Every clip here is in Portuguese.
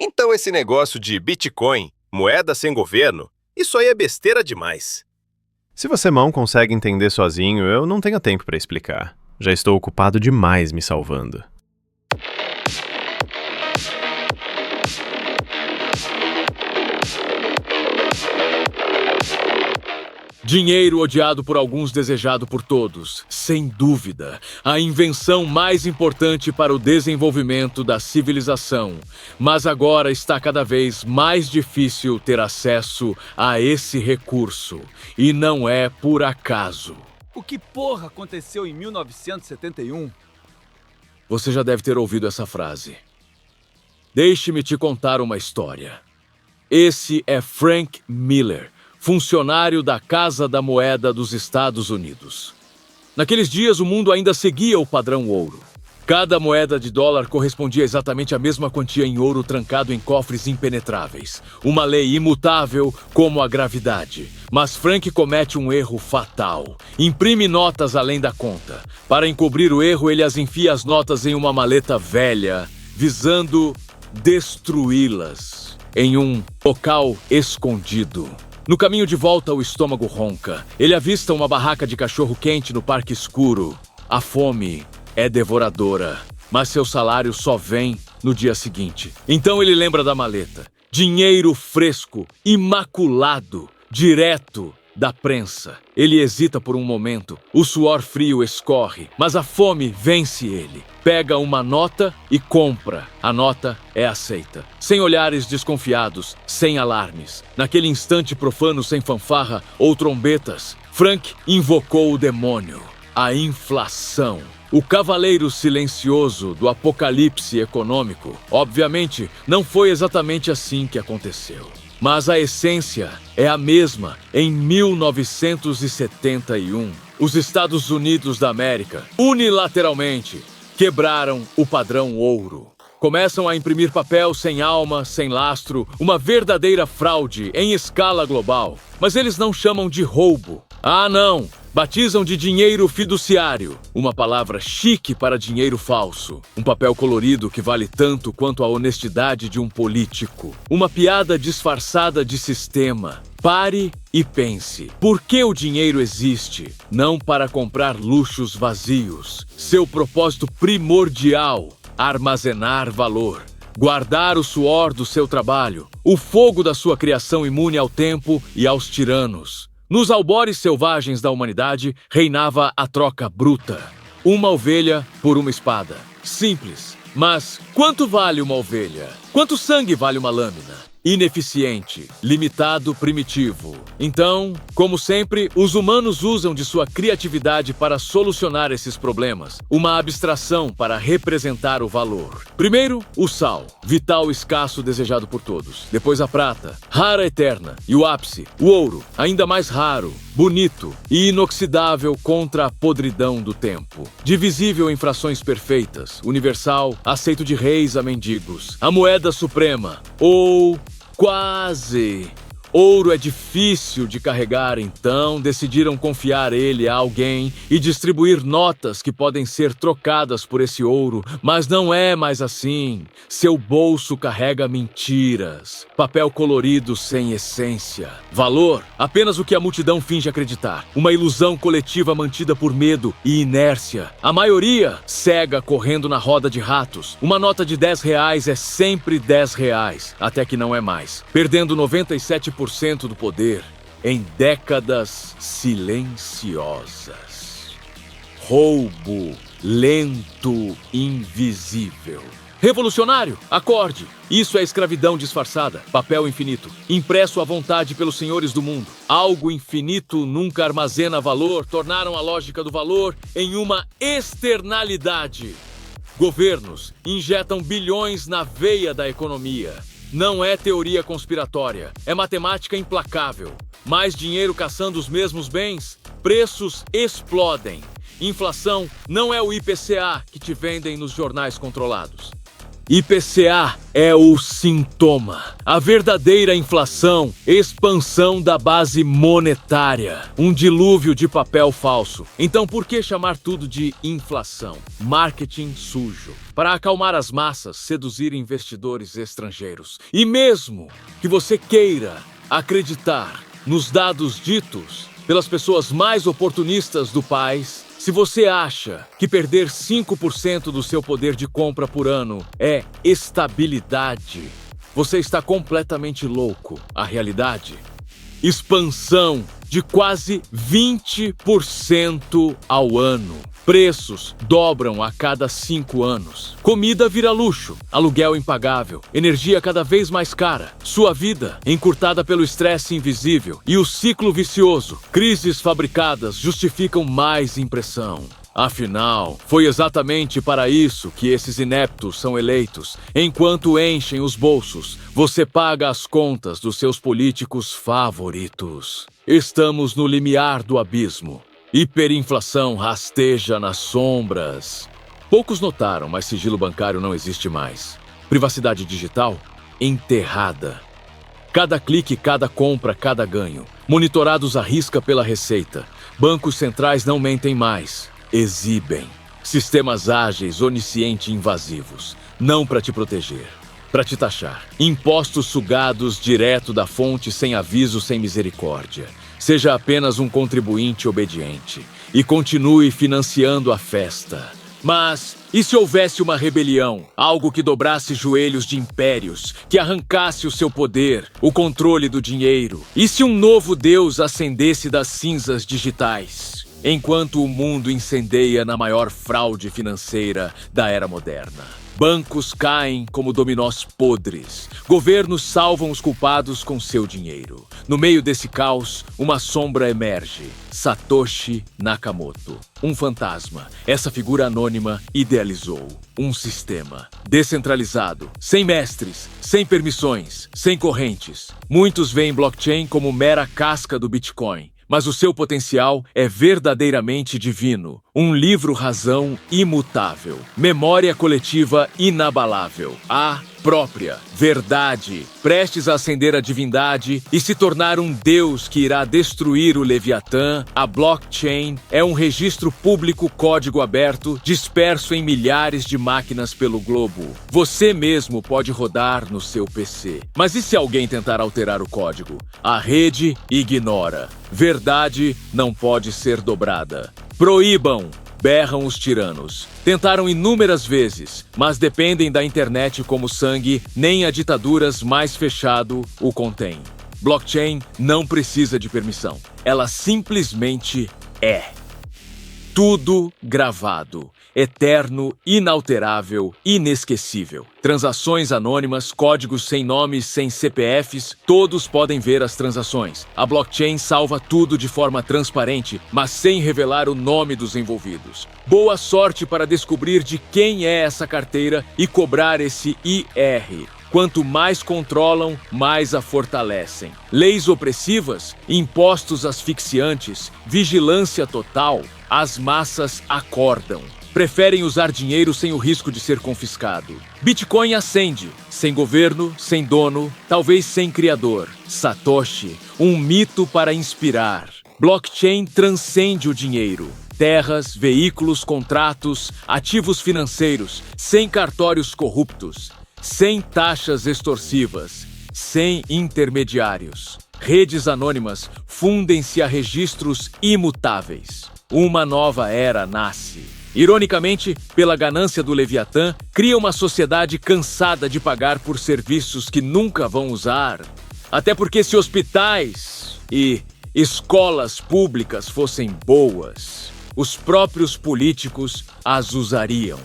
Então esse negócio de Bitcoin, moeda sem governo, isso aí é besteira demais. Se você não consegue entender sozinho, eu não tenho tempo para explicar. Já estou ocupado demais me salvando. Dinheiro odiado por alguns, desejado por todos. Sem dúvida, a invenção mais importante para o desenvolvimento da civilização. Mas agora está cada vez mais difícil ter acesso a esse recurso. E não é por acaso. O que porra aconteceu em 1971? Você já deve ter ouvido essa frase. Deixe-me te contar uma história. Esse é Frank Miller, funcionário da Casa da Moeda dos Estados Unidos. Naqueles dias, o mundo ainda seguia o padrão ouro. Cada moeda de dólar correspondia exatamente à mesma quantia em ouro trancado em cofres impenetráveis. Uma lei imutável como a gravidade. Mas Frank comete um erro fatal. Imprime notas além da conta. Para encobrir o erro, ele enfia as notas em uma maleta velha, visando destruí-las em um local escondido. No caminho de volta, o estômago ronca. Ele avista uma barraca de cachorro-quente no parque escuro. A fome é devoradora, mas seu salário só vem no dia seguinte. Então ele lembra da maleta. Dinheiro fresco, imaculado, direto da prensa. Ele hesita por um momento. O suor frio escorre, mas a fome vence ele. Pega uma nota e compra. A nota é aceita. Sem olhares desconfiados, sem alarmes. Naquele instante profano, sem fanfarra ou trombetas, Frank invocou o demônio, a inflação. O cavaleiro silencioso do apocalipse econômico. Obviamente, não foi exatamente assim que aconteceu. Mas a essência é a mesma em 1971. Os Estados Unidos da América, unilateralmente, quebraram o padrão ouro. Começam a imprimir papel sem alma, sem lastro, uma verdadeira fraude em escala global. Mas eles não chamam de roubo. Ah, não! Batizam de dinheiro fiduciário, uma palavra chique para dinheiro falso. Um papel colorido que vale tanto quanto a honestidade de um político. Uma piada disfarçada de sistema. Pare e pense. Por que o dinheiro existe? Não para comprar luxos vazios. Seu propósito primordial: armazenar valor. Guardar o suor do seu trabalho. O fogo da sua criação imune ao tempo e aos tiranos. Nos albores selvagens da humanidade, reinava a troca bruta. Uma ovelha por uma espada. Simples. Mas quanto vale uma ovelha? Quanto sangue vale uma lâmina? Ineficiente, limitado, primitivo. Então, como sempre, os humanos usam de sua criatividade para solucionar esses problemas. Uma abstração para representar o valor. Primeiro, o sal, vital, escasso, desejado por todos. Depois a prata, rara, eterna. E o ápice, o ouro, ainda mais raro, bonito e inoxidável contra a podridão do tempo. Divisível em frações perfeitas, universal, aceito de reis a mendigos. A moeda suprema, ou quase. Ouro é difícil de carregar, então decidiram confiar ele a alguém e distribuir notas que podem ser trocadas por esse ouro, mas não é mais assim. Seu bolso carrega mentiras, papel colorido sem essência. Valor, apenas o que a multidão finge acreditar. Uma ilusão coletiva mantida por medo e inércia. A maioria cega correndo na roda de ratos. Uma nota de R$10 é sempre R$10, até que não é mais. Perdendo 97% do poder em décadas silenciosas. Roubo lento, invisível. Revolucionário, acorde. Isso é escravidão disfarçada. Papel infinito, impresso à vontade pelos senhores do mundo. Algo infinito nunca armazena valor. Tornaram a lógica do valor em uma externalidade. Governos injetam bilhões na veia da economia. Não é teoria conspiratória, é matemática implacável. Mais dinheiro caçando os mesmos bens, preços explodem. Inflação não é o IPCA que te vendem nos jornais controlados. IPCA é o sintoma. A verdadeira inflação, expansão da base monetária. Um dilúvio de papel falso. Então por que chamar tudo de inflação? Marketing sujo. Para acalmar as massas, seduzir investidores estrangeiros. E mesmo que você queira acreditar nos dados ditos pelas pessoas mais oportunistas do país, se você acha que perder 5% do seu poder de compra por ano é estabilidade, você está completamente louco. A realidade? Expansão de quase 20% ao ano. Preços dobram a cada 5 anos. Comida vira luxo, aluguel impagável, energia cada vez mais cara, sua vida encurtada pelo estresse invisível e o ciclo vicioso. Crises fabricadas justificam mais impressão. Afinal, foi exatamente para isso que esses ineptos são eleitos. Enquanto enchem os bolsos, você paga as contas dos seus políticos favoritos. Estamos no limiar do abismo. Hiperinflação rasteja nas sombras. Poucos notaram, mas sigilo bancário não existe mais. Privacidade digital enterrada. Cada clique, cada compra, cada ganho. Monitorados à risca pela Receita. Bancos centrais não mentem mais. Exibem. Sistemas ágeis, oniscientes e invasivos. Não para te proteger, para te taxar. Impostos sugados direto da fonte, sem aviso, sem misericórdia. Seja apenas um contribuinte obediente e continue financiando a festa. Mas e se houvesse uma rebelião? Algo que dobrasse joelhos de impérios, que arrancasse o seu poder, o controle do dinheiro? E se um novo Deus ascendesse das cinzas digitais? Enquanto o mundo incendeia na maior fraude financeira da era moderna. Bancos caem como dominós podres. Governos salvam os culpados com seu dinheiro. No meio desse caos, uma sombra emerge. Satoshi Nakamoto. Um fantasma. Essa figura anônima idealizou um sistema descentralizado, sem mestres, sem permissões, sem correntes. Muitos veem blockchain como mera casca do Bitcoin. Mas o seu potencial é verdadeiramente divino. Um livro-razão imutável. Memória coletiva inabalável. A própria verdade. Prestes a ascender a divindade e se tornar um deus que irá destruir o Leviatã, a blockchain é um registro público código aberto disperso em milhares de máquinas pelo globo. Você mesmo pode rodar no seu PC. Mas e se alguém tentar alterar o código? A rede ignora. Verdade não pode ser dobrada. Proíbam! Berram os tiranos. Tentaram inúmeras vezes, mas dependem da internet como sangue, nem a ditaduras mais fechado o contém. Blockchain não precisa de permissão. Ela simplesmente é. Tudo gravado. Eterno, inalterável, inesquecível. Transações anônimas, códigos sem nomes, sem CPFs, todos podem ver as transações. A blockchain salva tudo de forma transparente, mas sem revelar o nome dos envolvidos. Boa sorte para descobrir de quem é essa carteira e cobrar esse IR. Quanto mais controlam, mais a fortalecem. Leis opressivas, impostos asfixiantes, vigilância total, as massas acordam. Preferem usar dinheiro sem o risco de ser confiscado. Bitcoin ascende, sem governo, sem dono, talvez sem criador. Satoshi, um mito para inspirar. Blockchain transcende o dinheiro. Terras, veículos, contratos, ativos financeiros, sem cartórios corruptos, sem taxas extorsivas, sem intermediários. Redes anônimas fundem-se a registros imutáveis. Uma nova era nasce. Ironicamente, pela ganância do Leviatã, cria uma sociedade cansada de pagar por serviços que nunca vão usar. Até porque se hospitais e escolas públicas fossem boas, os próprios políticos as usariam.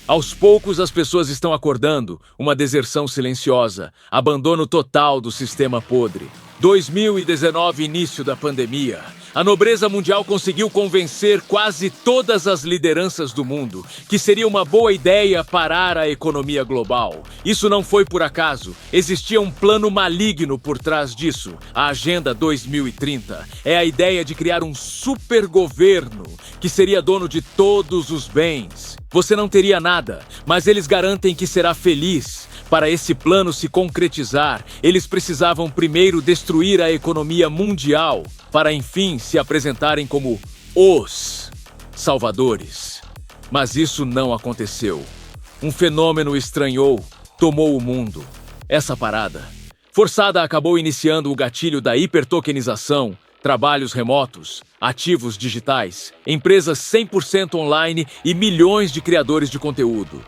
Aos poucos as pessoas estão acordando, uma deserção silenciosa, abandono total do sistema podre. 2019, início da pandemia. A nobreza mundial conseguiu convencer quase todas as lideranças do mundo que seria uma boa ideia parar a economia global. Isso não foi por acaso. Existia um plano maligno por trás disso. A Agenda 2030 é a ideia de criar um supergoverno que seria dono de todos os bens. Você não teria nada, mas eles garantem que será feliz. Para esse plano se concretizar, eles precisavam primeiro destruir a economia mundial, para enfim se apresentarem como os salvadores. Mas isso não aconteceu. Um fenômeno estranhou, tomou o mundo. Essa parada forçada acabou iniciando o gatilho da hipertokenização, trabalhos remotos, ativos digitais, empresas 100% online e milhões de criadores de conteúdo.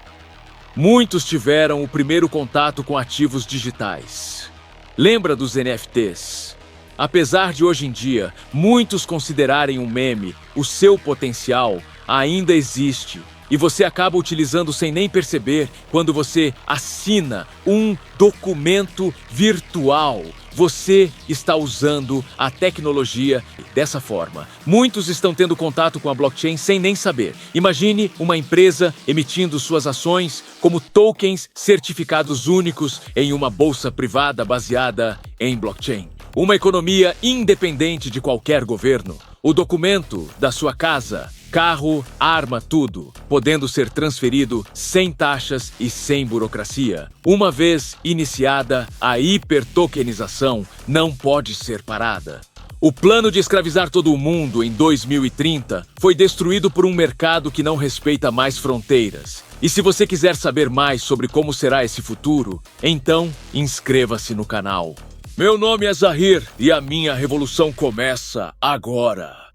Muitos tiveram o primeiro contato com ativos digitais. Lembra dos NFTs? Apesar de hoje em dia muitos considerarem um meme, o seu potencial ainda existe. E você acaba utilizando sem nem perceber quando você assina um documento virtual. Você está usando a tecnologia dessa forma. Muitos estão tendo contato com a blockchain sem nem saber. Imagine uma empresa emitindo suas ações como tokens certificados únicos em uma bolsa privada baseada em blockchain. Uma economia independente de qualquer governo. O documento da sua casa, carro, arma, tudo, podendo ser transferido sem taxas e sem burocracia. Uma vez iniciada, a hipertokenização não pode ser parada. O plano de escravizar todo o mundo em 2030 foi destruído por um mercado que não respeita mais fronteiras. E se você quiser saber mais sobre como será esse futuro, então inscreva-se no canal. Meu nome é Zahir e a minha revolução começa agora.